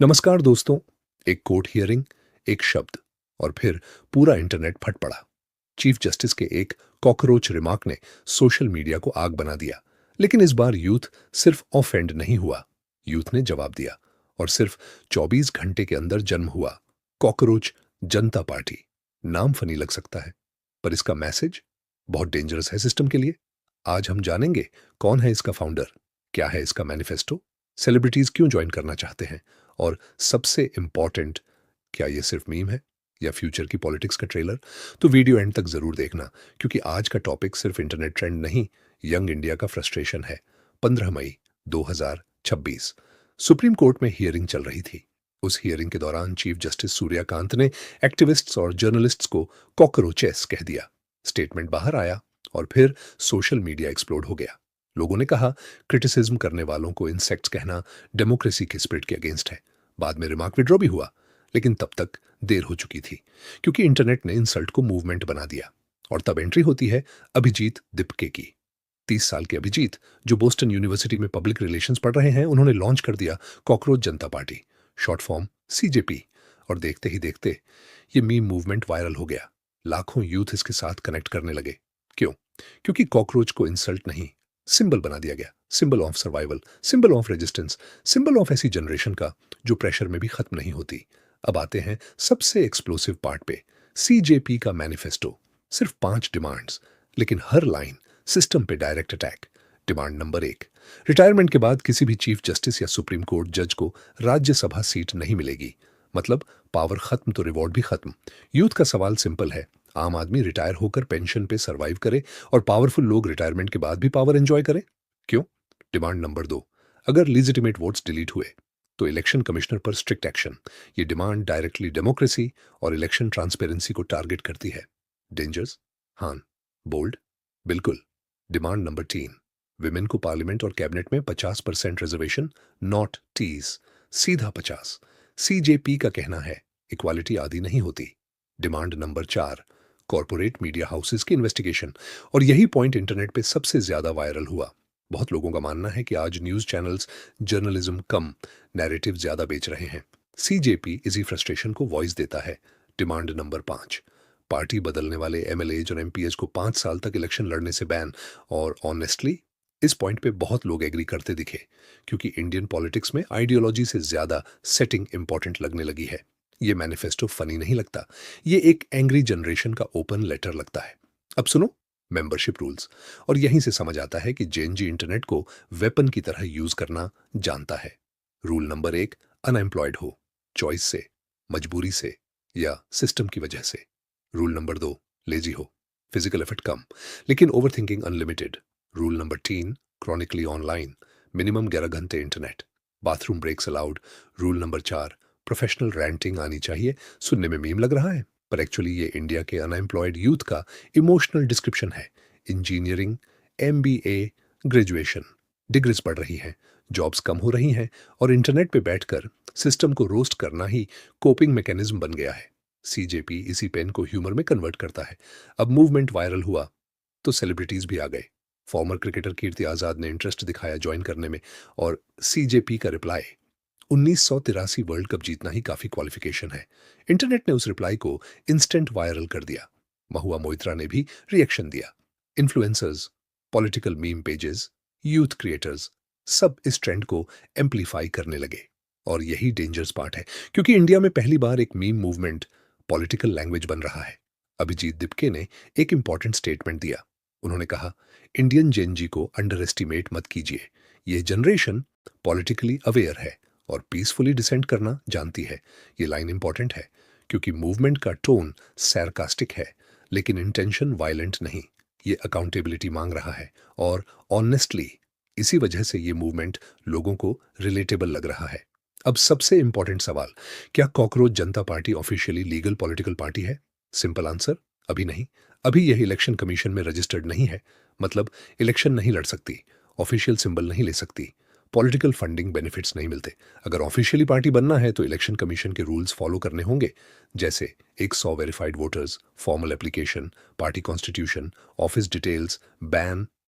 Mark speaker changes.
Speaker 1: नमस्कार दोस्तों। एक कोर्ट हियरिंग, एक शब्द और फिर पूरा इंटरनेट फट पड़ा। चीफ जस्टिस के एक कॉकरोच रिमार्क ने सोशल मीडिया को आग बना दिया। लेकिन इस बार यूथ सिर्फ ऑफेंड नहीं हुआ, यूथ ने जवाब दिया। और सिर्फ 24 घंटे के अंदर जन्म हुआ कॉकरोच जनता पार्टी। नाम फनी लग सकता है, पर इसका मैसेज बहुत डेंजरस है सिस्टम के लिए। आज हम जानेंगे कौन है इसका फाउंडर, क्या है इसका मैनिफेस्टो, सेलिब्रिटीज क्यों ज्वाइन करना चाहते हैं, और सबसे इंपॉर्टेंट, क्या ये सिर्फ मीम है या फ्यूचर की पॉलिटिक्स का ट्रेलर। तो वीडियो एंड तक जरूर देखना, क्योंकि आज का टॉपिक सिर्फ इंटरनेट ट्रेंड नहीं, यंग इंडिया का फ्रस्ट्रेशन है। 15 मई 2026 सुप्रीम कोर्ट में हियरिंग चल रही थी। उस हियरिंग के दौरान चीफ जस्टिस सूर्यकांत ने एक्टिविस्ट्स और जर्नलिस्ट्स को कॉकरोचेस कह दिया। स्टेटमेंट बाहर आया और फिर सोशल मीडिया एक्सप्लोड हो गया। लोगों ने कहा क्रिटिसिज्म करने वालों को इंसेक्ट्स कहना डेमोक्रेसी के स्पिरिट के अगेंस्ट है। बाद में रिमार्क विड्रॉ भी हुआ, लेकिन तब तक देर हो चुकी थी, क्योंकि इंटरनेट ने इंसल्ट को मूवमेंट बना दिया। और तब एंट्री होती है अभिजीत दिपके की। 30 साल के अभिजीत, जो बोस्टन यूनिवर्सिटी में पब्लिक रिलेशंस पढ़ रहे हैं, उन्होंने लॉन्च कर दिया कॉकरोच जनता पार्टी, शॉर्ट फॉर्म सीजेपी। और देखते ही देखते ये मीम मूवमेंट वायरल हो गया। लाखों यूथ इसके साथ कनेक्ट करने लगे। क्यों? क्योंकि कॉकरोच को इंसल्ट नहीं, सिंबल बना दिया गया। Symbol of survival, symbol of resistance, symbol of ऐसी जनरेशन का जो प्रेशर में भी खत्म नहीं होती। अब आते हैं सबसे एक्सप्लोसिव पार्ट पे, सीजेपी का मैनिफेस्टो। सिर्फ 5 डिमांड्स, लेकिन हर लाइन सिस्टम पे direct attack. Demand number 1, retirement के बाद किसी भी चीफ जस्टिस या सुप्रीम कोर्ट जज को राज्यसभा सीट नहीं मिलेगी। मतलब पावर खत्म तो रिवॉर्ड भी खत्म। यूथ का सवाल सिंपल है, आम आदमी रिटायर होकर पेंशन पे सरवाइव करे और पावरफुल लोग रिटायरमेंट के बाद भी पावर एंजॉय करें। क्यों? डिमांड नंबर 2, अगर लीजिटिमेट वोट्स डिलीट हुए तो इलेक्शन कमिश्नर पर स्ट्रिक्ट एक्शन। ये डिमांड डायरेक्टली डेमोक्रेसी और इलेक्शन ट्रांसपेरेंसी को टारगेट करती है। डेंजर्स? हाँ। बोल्ड? बिल्कुल। डिमांड नंबर 3, विमेन को पार्लियामेंट और कैबिनेट में 50% रिजर्वेशन, नॉट टीज, सीधा 50। सीजेपी का कहना है इक्वालिटी आदि नहीं होती। Demand number 4, corporate media houses की इन्वेस्टिगेशन। और यही पॉइंट इंटरनेट पे सबसे ज्यादा वायरल हुआ। बहुत लोगों का मानना है कि आज न्यूज चैनल्स जर्नलिज्म कम, नैरेटिव ज्यादा बेच रहे हैं। सीजेपी इसी फ्रस्ट्रेशन को वॉइस देता है। डिमांड नंबर 5, पार्टी बदलने वाले एमएलएज और एमपीएज को 5 साल तक इलेक्शन लड़ने से बैन। और ऑनेस्टली इस पॉइंट पे बहुत लोग एग्री करते दिखे, क्योंकि इंडियन पॉलिटिक्स में आइडियोलॉजी से ज्यादा सेटिंग इंपॉर्टेंट लगने लगी है। ये मैनिफेस्टो फनी नहीं लगता, ये एक एंग्री जनरेशन का ओपन लेटर लगता है। अब सुनो मेंबरशिप रूल्स, और यहीं से समझ आता है कि जेएनजी इंटरनेट को वेपन की तरह यूज करना जानता है। रूल नंबर 1, अनएम्प्लॉयड हो, चॉइस से, मजबूरी से या सिस्टम की वजह से। रूल नंबर 2, लेजी हो, फिजिकल एफर्ट कम लेकिन overthinking unlimited. Rule number 3, chronically online, minimum 11 घंटे internet, bathroom breaks allowed. Rule number 4, professional ranting आनी चाहिए। सुनने में मीम लग रहा है, पर एक्चुअली ये इंडिया के अनएम्प्लॉयड यूथ का इमोशनल डिस्क्रिप्शन है। इंजीनियरिंग, एमबीए, ग्रेजुएशन, डिग्रीज बढ़ रही हैं, जॉब्स कम हो रही हैं, और इंटरनेट पे बैठकर सिस्टम को रोस्ट करना ही कोपिंग मैकेनिज्म बन गया है। सीजेपी इसी पेन को ह्यूमर में कन्वर्ट करता है। अब मूवमेंट वायरल हुआ तो सेलिब्रिटीज भी आ गए। फॉर्मर क्रिकेटर कीर्ति आजाद ने इंटरेस्ट दिखाया ज्वाइन करने में, और सीजेपी का रिप्लाई, 1983 वर्ल्ड कप जीतना ही काफी क्वालिफिकेशन है। इंटरनेट ने उस रिप्लाई को इंस्टेंट वायरल कर दिया। महुआ मोइत्रा ने भी रिएक्शन दिया। Influencers, political meme pages, youth creators, सब इस ट्रेंड को एम्पलीफाई करने लगे। और यही डेंजरस पार्ट है, क्योंकि इंडिया में पहली बार एक मीम मूवमेंट पॉलिटिकल लैंग्वेज बन रहा है। अभिजीत दिपके ने एक इंपॉर्टेंट स्टेटमेंट दिया। उन्होंने कहा, इंडियन जेनजी को अंडर एस्टिमेट मत कीजिए। यह जनरेशन पॉलिटिकली अवेयर है और पीसफुली डिसेंट करना जानती है। ये लाइन इंपॉर्टेंट है, क्योंकि मूवमेंट का टोन सैरकास्टिक है, लेकिन इंटेंशन वायलेंट नहीं। ये अकाउंटेबिलिटी मांग रहा है, और ऑनेस्टली इसी वजह से ये मूवमेंट लोगों को रिलेटेबल लग रहा है। अब सबसे इंपॉर्टेंट सवाल, क्या कॉकरोच जनता party officially legal political party है? सिंपल आंसर, अभी नहीं। अभी यह इलेक्शन कमीशन में रजिस्टर्ड नहीं है। मतलब इलेक्शन नहीं लड़ सकती, ऑफिशियल सिंबल नहीं ले सकती, पॉलिटिकल फंडिंग बेनिफिट्स नहीं मिलते। अगर ऑफिशियली पार्टी बनना है तो इलेक्शन कमीशन के रूल्स फॉलो करने होंगे, जैसे 100 verified voters, formal application, party constitution, office details, ban,